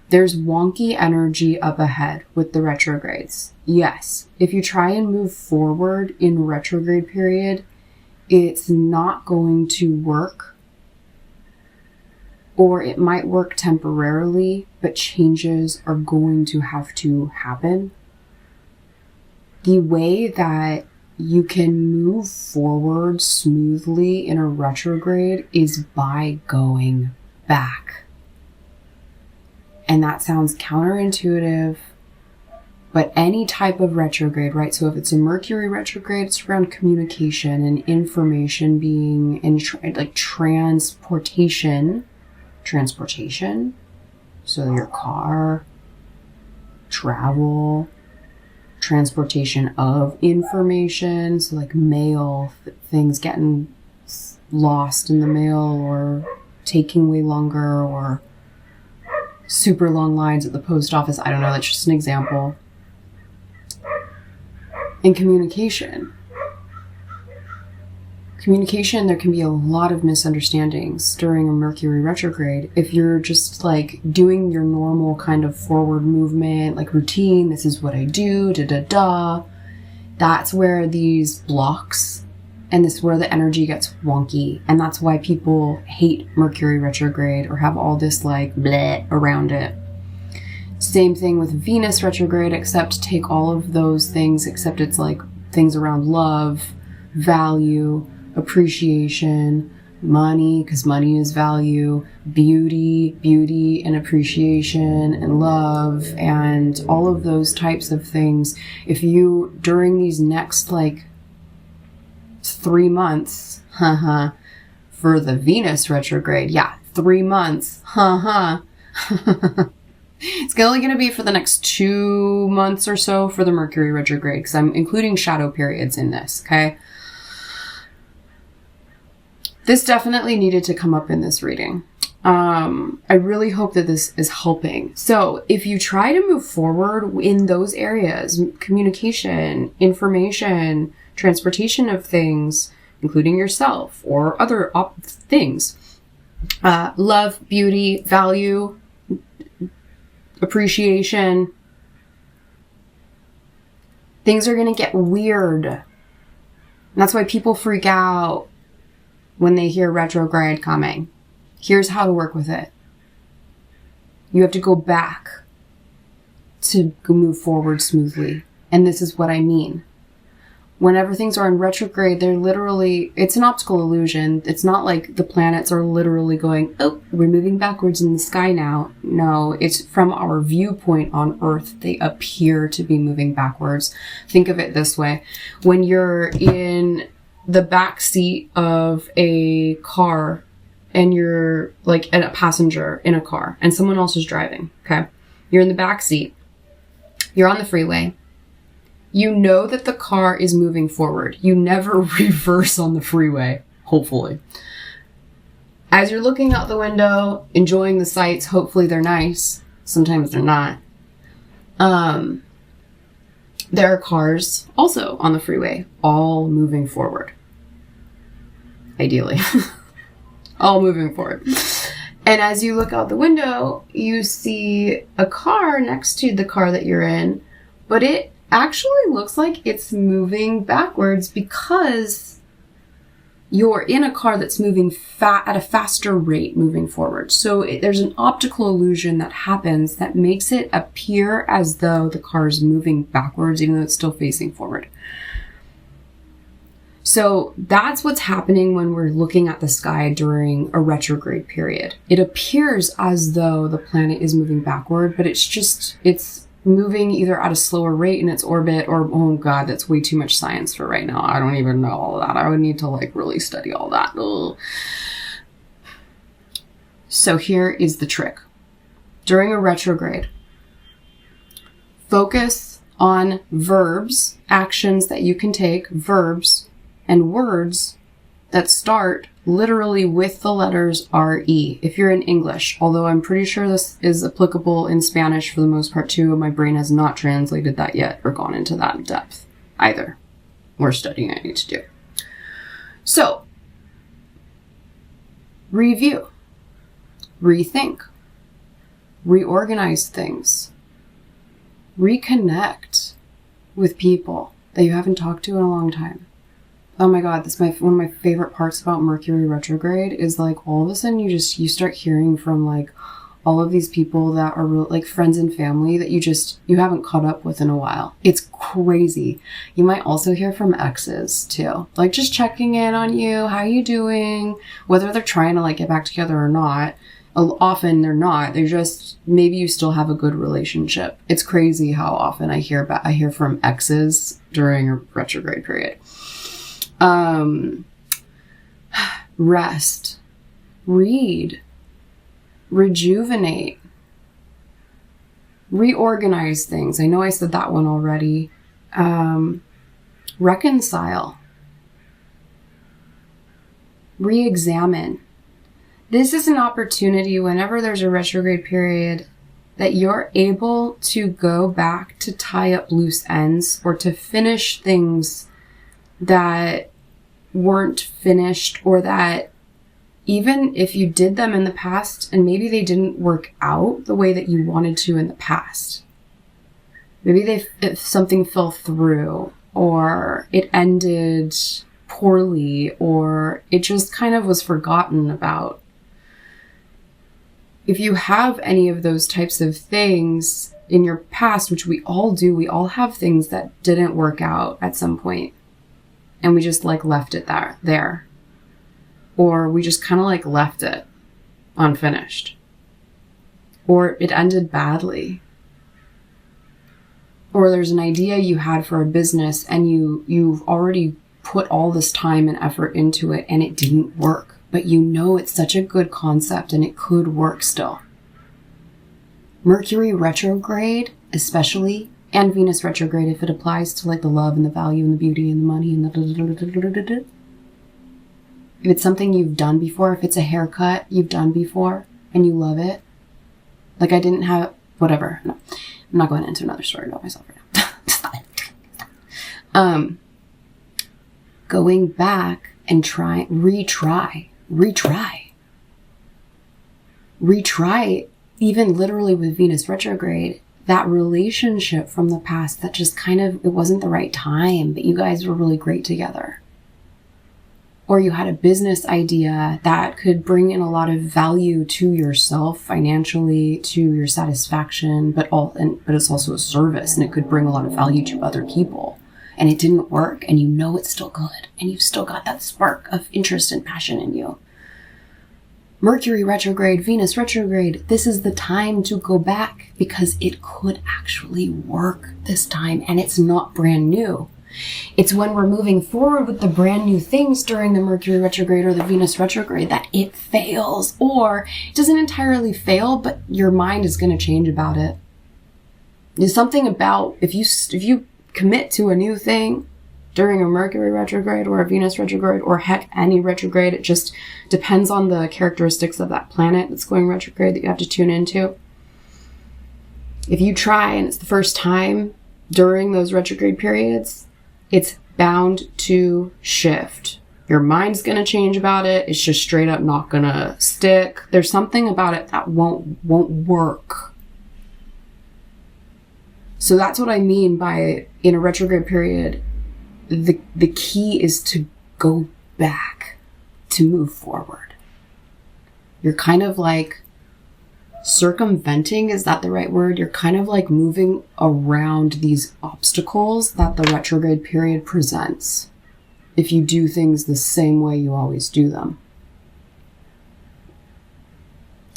There's wonky energy up ahead with the retrogrades. Yes, if you try and move forward in retrograde period, it's not going to work. Or it might work temporarily, but changes are going to have to happen. The way that you can move forward smoothly in a retrograde is by going back. And that sounds counterintuitive, but any type of retrograde, right? So if it's a Mercury retrograde, it's around communication and information being in like transportation. So your car, travel, transportation of information. So like mail, things getting lost in the mail or taking way longer or super long lines at the post office. I don't know. That's just an example. In communication, there can be a lot of misunderstandings during a Mercury retrograde. If you're just like doing your normal kind of forward movement, like routine, this is what I do, that's where these blocks and this is where the energy gets wonky. And that's why people hate Mercury retrograde or have all this like bleh around it. Same thing with Venus retrograde, except take all of those things, except it's like things around love, value, appreciation, money, because money is value, beauty and appreciation and love and all of those types of things. If you, during these next like 3 months, for the Venus retrograde, 3 months, It's only going to be for the next 2 months or so for the Mercury retrograde, because I'm including shadow periods in this, okay? This definitely needed to come up in this reading. I really hope that this is helping. So if you try to move forward in those areas, communication, information, transportation of things, including yourself or other things, love, beauty, value, appreciation, things are going to get weird. And that's why people freak out when they hear retrograde coming. Here's how to work with it. You have to go back to move forward smoothly. And this is what I mean. Whenever things are in retrograde, they're literally, it's an optical illusion. It's not like the planets are literally going, oh, we're moving backwards in the sky now. No, it's from our viewpoint on Earth, they appear to be moving backwards. Think of it this way. When you're in the back seat of a car and you're like a passenger in a car and someone else is driving, okay? You're in the back seat. You're on the freeway. You know that the car is moving forward. You never reverse on the freeway, hopefully. As you're looking out the window, enjoying the sights, hopefully they're nice. Sometimes they're not. There are cars also on the freeway, all moving forward. Ideally. All moving forward. And as you look out the window, you see a car next to the car that you're in, but it actually looks like it's moving backwards because you're in a car that's moving at a faster rate moving forward. So there's an optical illusion that happens that makes it appear as though the car is moving backwards, even though it's still facing forward. So that's what's happening when we're looking at the sky during a retrograde period. It appears as though the planet is moving backward, but it's moving either at a slower rate in its orbit or, oh God, that's way too much science for right now. I don't even know all that. I would need to really study all that. Ugh. So here is the trick. During a retrograde, focus on verbs, actions that you can take, verbs, and words that start literally with the letters R-E, if you're in English, although I'm pretty sure this is applicable in Spanish for the most part too. My brain has not translated that yet or gone into that depth either. More studying I need to do. So, review, rethink, reorganize things, reconnect with people that you haven't talked to in a long time. Oh my God, one of my favorite parts about Mercury retrograde is like all of a sudden you start hearing from like all of these people that are like friends and family that you haven't caught up with in a while. It's crazy. You might also hear from exes too, like just checking in on you, how you doing, whether they're trying to like get back together or not. Often they're not. They're just, maybe you still have a good relationship. It's crazy how often I hear from exes during a retrograde period. Rest, read, rejuvenate, reorganize things. I know I said that one already. Reconcile, re-examine. This is an opportunity whenever there's a retrograde period that you're able to go back to tie up loose ends or to finish things that weren't finished, or that even if you did them in the past and maybe they didn't work out the way that you wanted to in the past. Maybe if something fell through, or it ended poorly, or it just kind of was forgotten about. If you have any of those types of things in your past, which we all do, we all have things that didn't work out at some point, and we just like left it there. Or we just kind of like left it unfinished. Or it ended badly. Or there's an idea you had for a business and you've already put all this time and effort into it and it didn't work. But you know it's such a good concept and it could work still. Mercury retrograde, especially, and Venus retrograde if it applies to like the love and the value and the beauty and the money and the if it's something you've done before, if it's a haircut you've done before and you love it, like I didn't have, whatever. No, I'm not going into another story about myself right now. Going back and retry, even literally with Venus retrograde, that relationship from the past that just kind of, it wasn't the right time, but you guys were really great together. Or you had a business idea that could bring in a lot of value to yourself financially, to your satisfaction, but it's also a service and it could bring a lot of value to other people. And it didn't work, and you know it's still good, and you've still got that spark of interest and passion in you. Mercury retrograde, Venus retrograde, this is the time to go back because it could actually work this time, and it's not brand new. It's when we're moving forward with the brand new things during the Mercury retrograde or the Venus retrograde that it fails, or it doesn't entirely fail, but your mind is going to change about it. There's something about if you commit to a new thing during a Mercury retrograde or a Venus retrograde, or heck, any retrograde, it just depends on the characteristics of that planet that's going retrograde that you have to tune into. If you try and it's the first time during those retrograde periods, it's bound to shift. Your mind's going to change about it. It's just straight up not going to stick. There's something about it that won't work. So that's what I mean by, in a retrograde period, the key is to go back, to move forward. You're kind of like circumventing, is that the right word? You're kind of like moving around these obstacles that the retrograde period presents if you do things the same way you always do them.